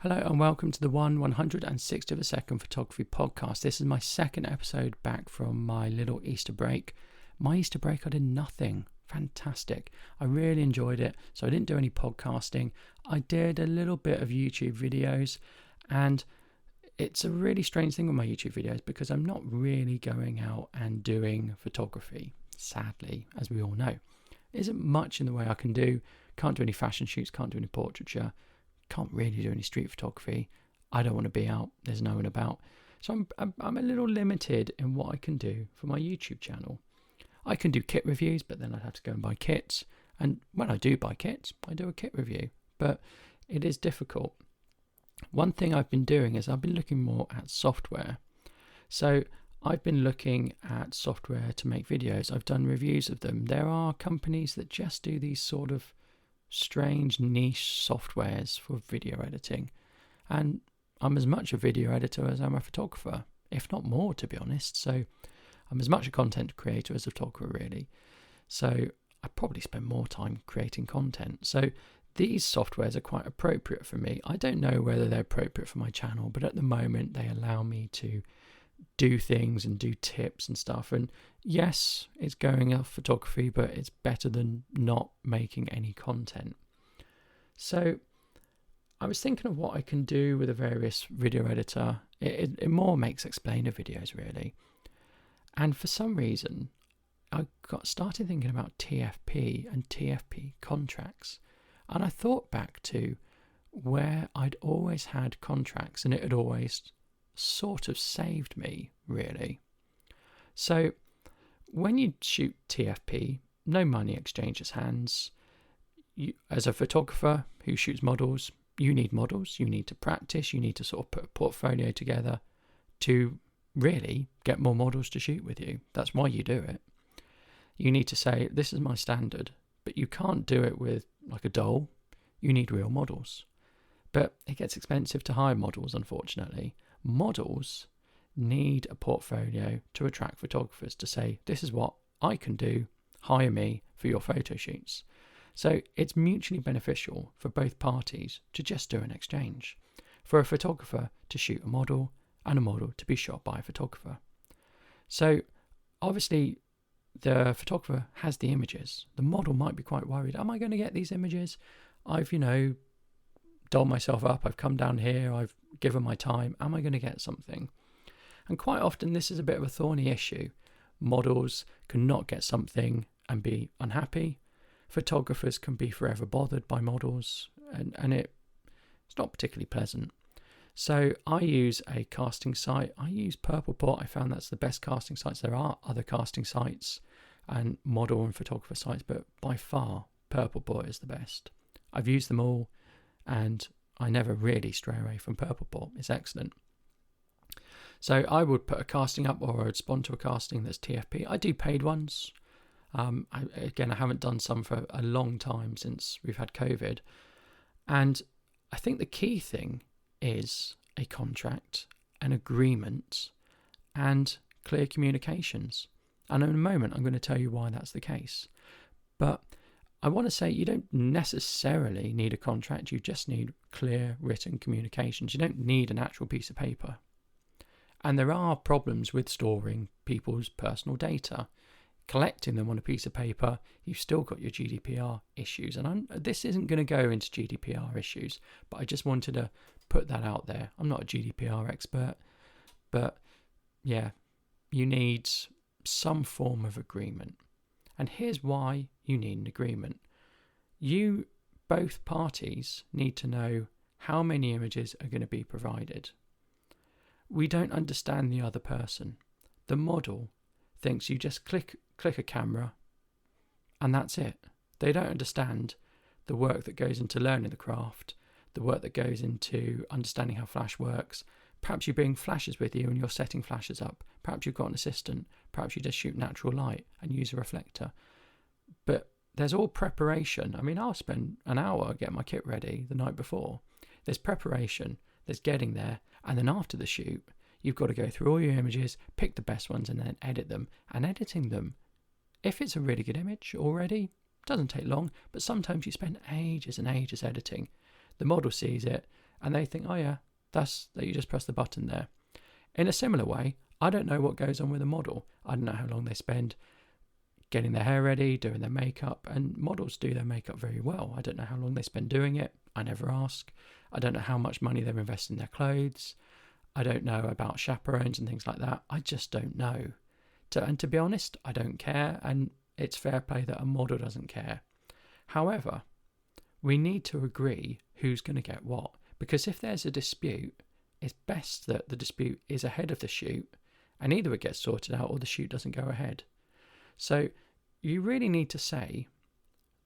Hello and welcome to the 160th of a second photography podcast. This is my second episode back from my little Easter break. My Easter break, I did nothing. Fantastic. I really enjoyed it. So I didn't do any podcasting. I did a little bit of YouTube videos, and it's a really strange thing with my YouTube videos because I'm not really going out and doing photography, sadly, as we all know. There isn't much in the way I can do. Can't do any fashion shoots, can't do any portraiture. Can't really do any street photography. I don't want to be out. There's no one about. So I'm a little limited in what I can do for my YouTube channel. I can do kit reviews, but then I'd have to go and buy kits. And when I do buy kits, I do a kit review. But it is difficult. One thing I've been doing is I've been looking more at software. So I've been looking at software to make videos. I've done reviews of them. There are companies that just do these sort of strange niche softwares for video editing, and I'm as much a video editor as I'm a photographer, if not more, to be honest. So I'm as much a content creator as a photographer, really. So I probably spend more time creating content. So these softwares are quite appropriate for me. I don't know whether they're appropriate for my channel, but at the moment they allow me to do things and do tips and stuff. And yes, it's going off photography, but it's better than not making any content. So I was thinking of what I can do with a various video editor. It more makes explainer videos, really. And for some reason, I started thinking about TFP and TFP contracts. And I thought back to where I'd always had contracts and it had always sort of saved me, really. So when you shoot TFP, no money exchanges hands. You, as a photographer who shoots models, you need models, you need to practice, you need to sort of put a portfolio together to really get more models to shoot with you. That's why you do it. You need to say, this is my standard, but you can't do it with like a doll. You need real models. But it gets expensive to hire models, unfortunately. Models need a portfolio to attract photographers to say, this is what I can do, hire me for your photo shoots. So it's mutually beneficial for both parties to just do an exchange, for a photographer to shoot a model and a model to be shot by a photographer. So obviously the photographer has the images. The model might be quite worried, am I going to get these images? I've, dolled myself up, I've come down here, I've given my time, am I going to get something? And quite often this is a bit of a thorny issue. Models can not get something and be unhappy. Photographers can be forever bothered by models, and it's not particularly pleasant. So I use a casting site. I use Purpleport. I found that's the best casting sites. There are other casting sites and model and photographer sites, but by far Purpleport is the best. I've used them all, and I never really stray away from Purpleport. It's excellent. So I would put a casting up, or I would sponsor a casting that's TFP. I do paid ones. I haven't done some for a long time since we've had COVID. And I think the key thing is a contract, an agreement, and clear communications. And in a moment, I'm going to tell you why that's the case. But I want to say you don't necessarily need a contract. You just need clear written communications. You don't need an actual piece of paper. And there are problems with storing people's personal data. Collecting them on a piece of paper, you've still got your GDPR issues. And this isn't going to go into GDPR issues, but I just wanted to put that out there. I'm not a GDPR expert, but yeah, you need some form of agreement. And here's why you need an agreement. You, both parties, need to know how many images are going to be provided. We don't understand the other person. The model thinks you just click a camera and that's it. They don't understand the work that goes into learning the craft, the work that goes into understanding how flash works. Perhaps you bring flashes with you and you're setting flashes up. Perhaps you've got an assistant. Perhaps you just shoot natural light and use a reflector. But there's all preparation. I mean, I'll spend an hour getting my kit ready the night before. There's preparation, there's getting there, and then after the shoot, you've got to go through all your images, pick the best ones, and then edit them. And editing them, if it's a really good image already, doesn't take long, but sometimes you spend ages and ages editing. The model sees it, and they think, oh yeah, that's that you just press the button there. In a similar way, I don't know what goes on with a model. I don't know how long they spend getting their hair ready, doing their makeup, and models do their makeup very well. I don't know how long they spend doing it. I never ask. I don't know how much money they're investing in their clothes. I don't know about chaperones and things like that. I just don't know. And to be honest, I don't care, and it's fair play that a model doesn't care. However, we need to agree who's going to get what, because if there's a dispute, it's best that the dispute is ahead of the shoot, and either it gets sorted out or the shoot doesn't go ahead. So you really need to say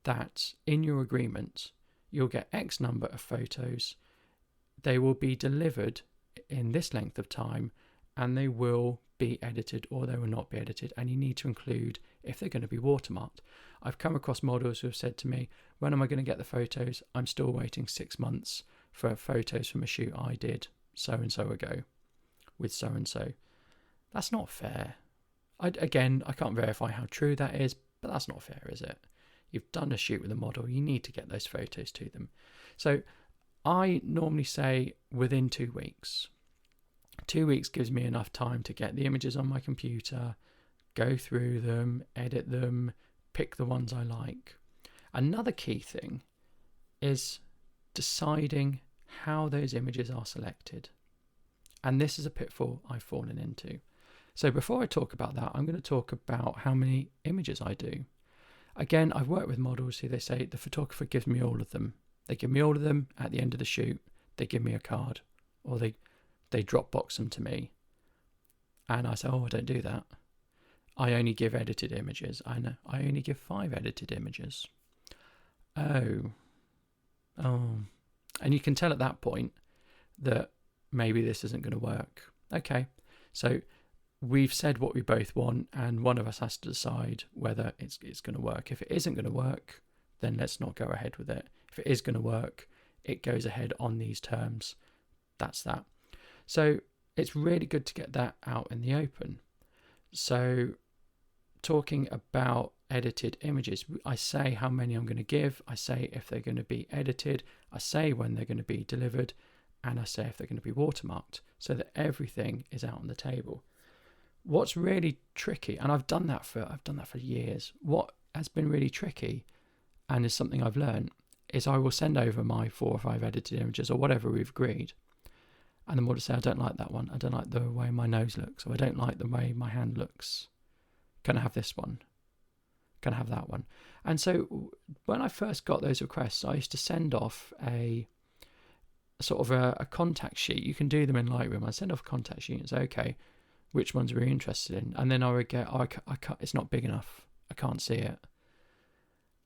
that in your agreement, you'll get X number of photos, they will be delivered in this length of time, and they will be edited or they will not be edited, and you need to include if they're going to be watermarked. I've come across models who have said to me, when am I going to get the photos? I'm still waiting 6 months for photos from a shoot I did so-and-so ago with so-and-so. That's not fair. I can't verify how true that is, but that's not fair, is it? You've done a shoot with a model, you need to get those photos to them. So I normally say within 2 weeks. 2 weeks gives me enough time to get the images on my computer, go through them, edit them, pick the ones I like. Another key thing is deciding how those images are selected. And this is a pitfall I've fallen into. So before I talk about that, I'm going to talk about how many images I do. Again, I've worked with models who they say the photographer gives me all of them. They give me all of them at the end of the shoot. They give me a card, or they Dropbox them to me. And I say, oh, I don't do that. I only give edited images. I know. I only give 5 edited images. Oh. And you can tell at that point that maybe this isn't going to work. Okay. So we've said what we both want, and one of us has to decide whether it's going to work. If it isn't going to work, then let's not go ahead with it. If it is going to work, it goes ahead on these terms. That's that. So it's really good to get that out in the open. So talking about edited images, I say how many I'm going to give, I say if they're going to be edited, I say when they're going to be delivered, and I say if they're going to be watermarked, so that everything is out on the table. What's really tricky, and I've done that for years, what has been really tricky and is something I've learned, is I will send over my 4 or 5 edited images or whatever we've agreed, and the model will say, I don't like that one, I don't like the way my nose looks, or I don't like the way my hand looks. Can I have this one? Can I have that one? And so when I first got those requests, I used to send off a sort of a contact sheet. You can do them in Lightroom. I send off a contact sheet and say, okay, which ones were you interested in? And then I would get, I can't, it's not big enough. I can't see it.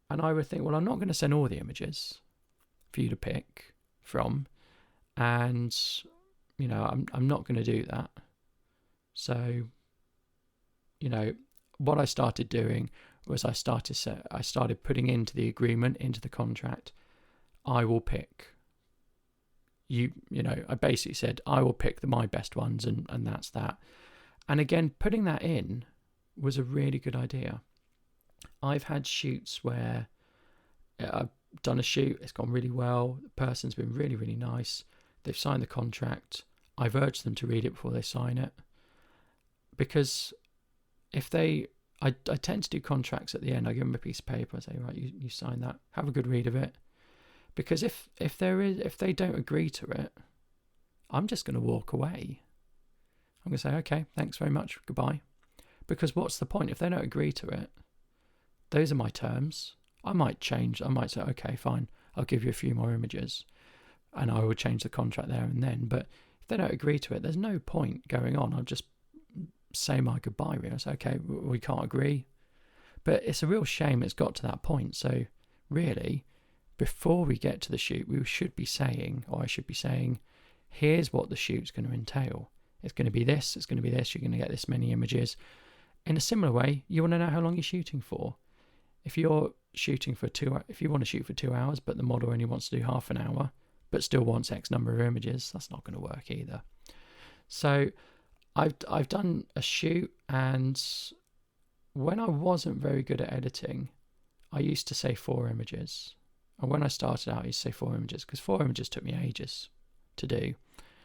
And I would think, well, I'm not going to send all the images for you to pick from. And, you know, I'm not going to do that. So, you know, what I started doing was I started putting into the agreement, into the contract, I will pick. You know, I basically said, I will pick my best ones, and that's that. And again, putting that in was a really good idea. I've had shoots where I've done a shoot, it's gone really well, the person's been really, really nice, they've signed the contract, I've urged them to read it before they sign it. Because if I tend to do contracts at the end, I give them a piece of paper, I say, right, you sign that, have a good read of it. Because if they don't agree to it, I'm just going to walk away. I'm going to say, okay, thanks very much, goodbye. Because what's the point? If they don't agree to it, those are my terms. I might change. I might say, okay, fine, I'll give you a few more images. And I will change the contract there and then. But if they don't agree to it, there's no point going on. I'll just say my goodbye, really. I say, okay, we can't agree. But it's a real shame it's got to that point. So really, before we get to the shoot, we should be saying, or I should be saying, here's what the shoot's going to entail. It's going to be this, it's going to be this, you're going to get this many images. In a similar way, you want to know how long you're shooting for. If you're shooting for if you want to shoot for 2 hours, but the model only wants to do half an hour, but still wants X number of images, that's not going to work either. So I've done a shoot, and when I wasn't very good at editing, I used to say 4 images. And when I started out, I used to say 4 images, because 4 images took me ages. to do.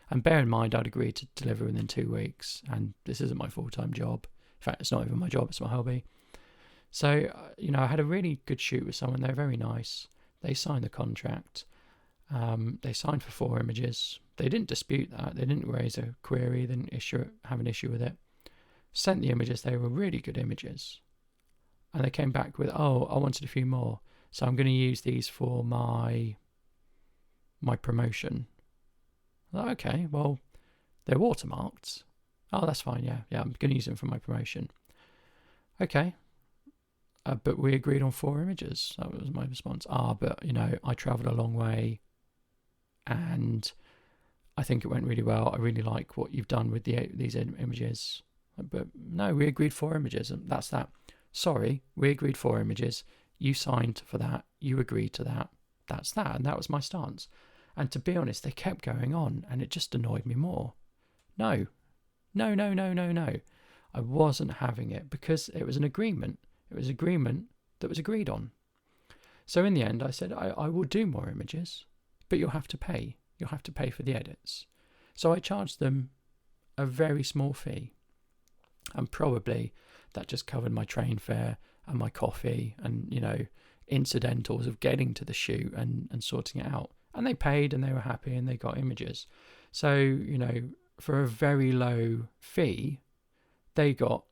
And bear in mind, I'd agreed to deliver within 2 weeks, and this isn't my full-time job. In fact, it's not even my job, it's my hobby. So, I had a really good shoot with someone. They were very nice. They signed the contract. They signed for 4 images. They didn't dispute that. They didn't raise a query. They didn't have an issue with it. Sent the images. They were really good images. And they came back with, I wanted a few more. So I'm going to use these for my promotion. Okay, well, they're watermarked. Oh, that's fine, yeah, I'm going to use them for my promotion. Okay, but we agreed on 4 images. That was my response. But, I travelled a long way and I think it went really well. I really like what you've done with these images. But no, we agreed 4 images and that's that. Sorry, we agreed 4 images. You signed for that. You agreed to that. That's that. And that was my stance. And to be honest, they kept going on and it just annoyed me more. No. I wasn't having it because it was an agreement. It was agreement that was agreed on. So in the end, I said, I will do more images, but you'll have to pay. You'll have to pay for the edits. So I charged them a very small fee. And probably that just covered my train fare and my coffee and, incidentals of getting to the shoot and sorting it out. And they paid and they were happy and they got images. So, for a very low fee, they got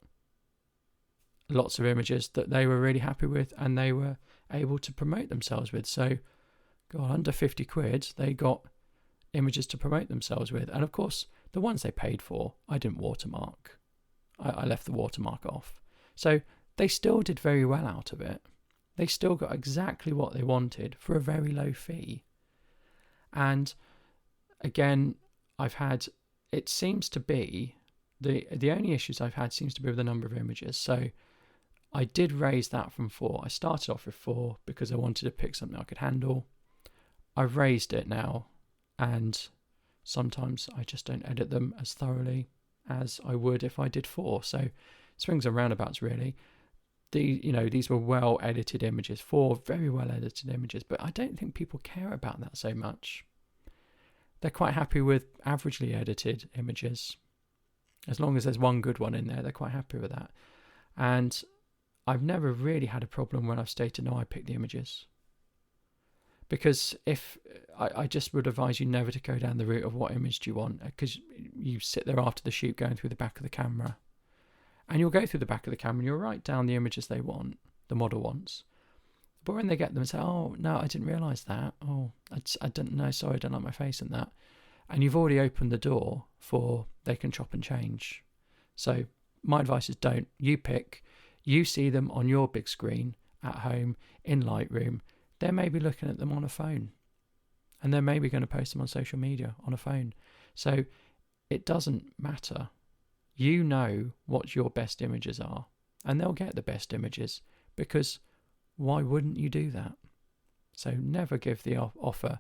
lots of images that they were really happy with and they were able to promote themselves with. So, under 50 quid, they got images to promote themselves with. And of course, the ones they paid for, I didn't watermark. I left the watermark off. So they still did very well out of it. They still got exactly what they wanted for a very low fee. And again, it seems to be, the only issues I've had seems to be with the number of images. So I did raise that from 4. I started off with 4 because I wanted to pick something I could handle. I've raised it now, and sometimes I just don't edit them as thoroughly as I would if I did 4. So swings and roundabouts really. These were well edited images, 4 very well edited images, but I don't think people care about that so much. They're quite happy with averagely edited images. As long as there's one good one in there, they're quite happy with that. And I've never really had a problem when I've stated, no, I picked the images. Because if I just would advise you never to go down the route of what image do you want, because you sit there after the shoot going through the back of the camera. And you'll go through the back of the camera and you'll write down the images they want, the model wants. But when they get them and say, oh, no, I didn't realise that. Oh, I didn't know, sorry, I don't like my face in that. And you've already opened the door for they can chop and change. So my advice is don't. You pick. You see them on your big screen at home in Lightroom. They're maybe looking at them on a phone. And they're maybe going to post them on social media on a phone. So it doesn't matter. You know what your best images are. And they'll get the best images because why wouldn't you do that? So never give the offer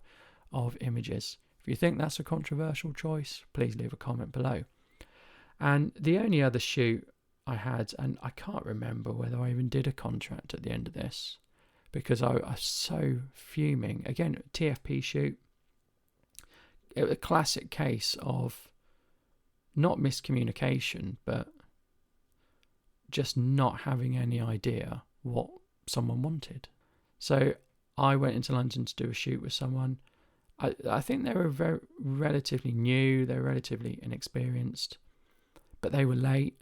of images. If you think that's a controversial choice, please leave a comment below. And the only other shoot I had, and I can't remember whether I even did a contract at the end of this because I was so fuming. Again, TFP shoot. It was a classic case of not miscommunication, but just not having any idea what someone wanted. So I went into London to do a shoot with someone. I think they were very relatively new, they were relatively inexperienced, but they were late.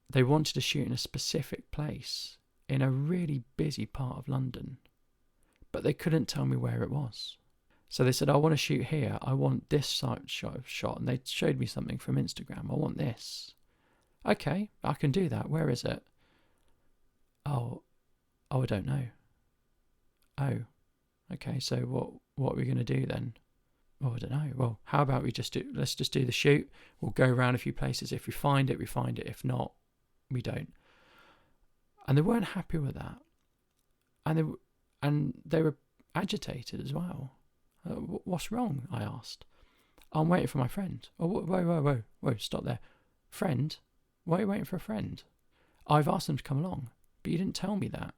They wanted to shoot in a specific place in a really busy part of London, but they couldn't tell me where it was. So they said, I want to shoot here. I want this shot. And they showed me something from Instagram. I want this. Okay, I can do that. Where is it? Oh, I don't know. Oh, okay. So what are we going to do then? Oh, I don't know. Well, how about let's just do the shoot. We'll go around a few places. If we find it, we find it. If not, we don't. And they weren't happy with that. And they were agitated as well. What's wrong? I asked. I'm waiting for my friend. Oh, whoa, stop there. Friend? Why are you waiting for a friend? I've asked them to come along, but you didn't tell me that.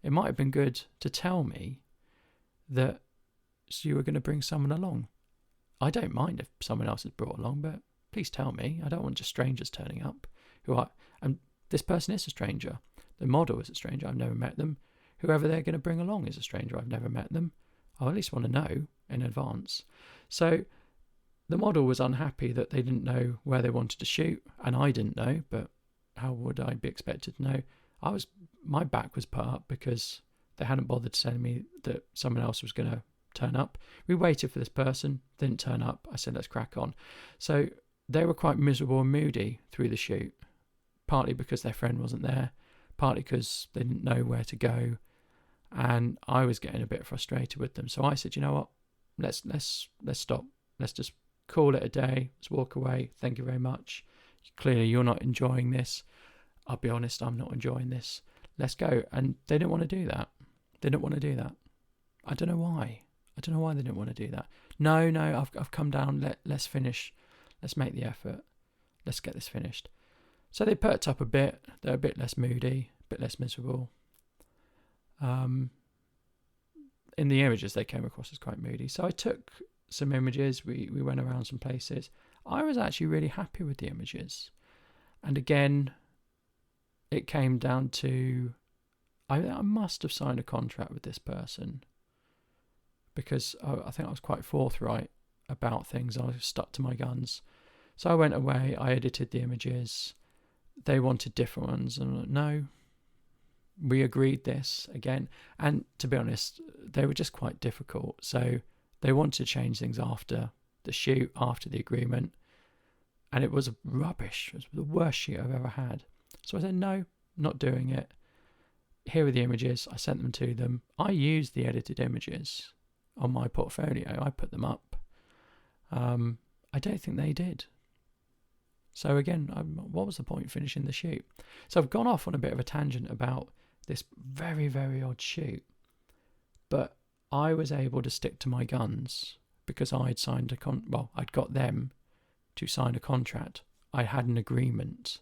It might have been good to tell me that so you were going to bring someone along. I don't mind if someone else is brought along, but please tell me. I don't want just strangers turning up. And this person is a stranger. The model is a stranger. I've never met them. Whoever they're going to bring along is a stranger. I've never met them. I at least want to know in advance. So the model was unhappy that they didn't know where they wanted to shoot, and I didn't know, but how would I be expected to know? My back was put up because they hadn't bothered telling me that someone else was going to turn up. We waited for this person, didn't turn up. I said, let's crack on. So they were quite miserable and moody through the shoot, partly because their friend wasn't there, partly because they didn't know where to go, and I was getting a bit frustrated with them. So I said, you know what, let's stop. Let's just call it a day. Let's walk away. Thank you very much. Clearly you're not enjoying this. I'll be honest, I'm not enjoying this. Let's go. And they didn't want to do that. They didn't want to do that. I don't know why. I don't know why they didn't want to do that. No, I've come down. Let's finish. Let's make the effort. Let's get this finished. So they perked up a bit. They're a bit less moody, a bit less miserable. In the images, they came across as quite moody. So I took some images. We went around some places. I was actually really happy with the images. And again, it came down to I must have signed a contract with this person, because I think I was quite forthright about things. I was stuck to my guns. So I went away, I edited the images. They wanted different ones, and I'm like, no, we agreed this again. And to be honest, they were just quite difficult. So they wanted to change things after the shoot, after the agreement, and it was rubbish. It was the worst shoot I've ever had. So I said, no, not doing it. Here are the images. I sent them to them. I used the edited images on my portfolio. I put them up. I don't think they did. So again, what was the point of finishing the shoot? So I've gone off on a bit of a tangent about this very, very odd shoot. But I was able to stick to my guns because I'd signed I'd got them to sign a contract. I had an agreement.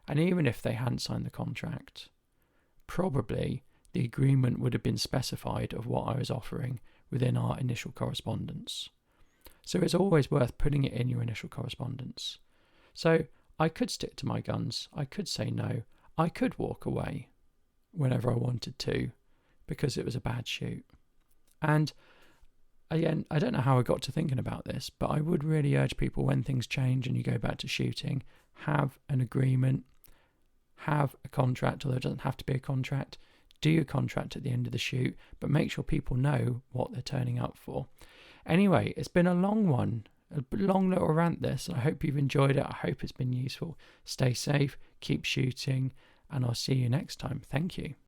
And even if they hadn't signed the contract, probably the agreement would have been specified of what I was offering within our initial correspondence. So it's always worth putting it in your initial correspondence. So I could stick to my guns. I could say no. I could walk away whenever I wanted to because it was a bad shoot. And again, I don't know how I got to thinking about this, but I would really urge people, when things change and you go back to shooting, have an agreement, have a contract, although it doesn't have to be a contract. Do your contract at the end of the shoot, but make sure people know what they're turning up for. Anyway, it's been a long one, a long little rant this. I hope you've enjoyed it. I hope it's been useful. Stay safe, keep shooting, and I'll see you next time. Thank you.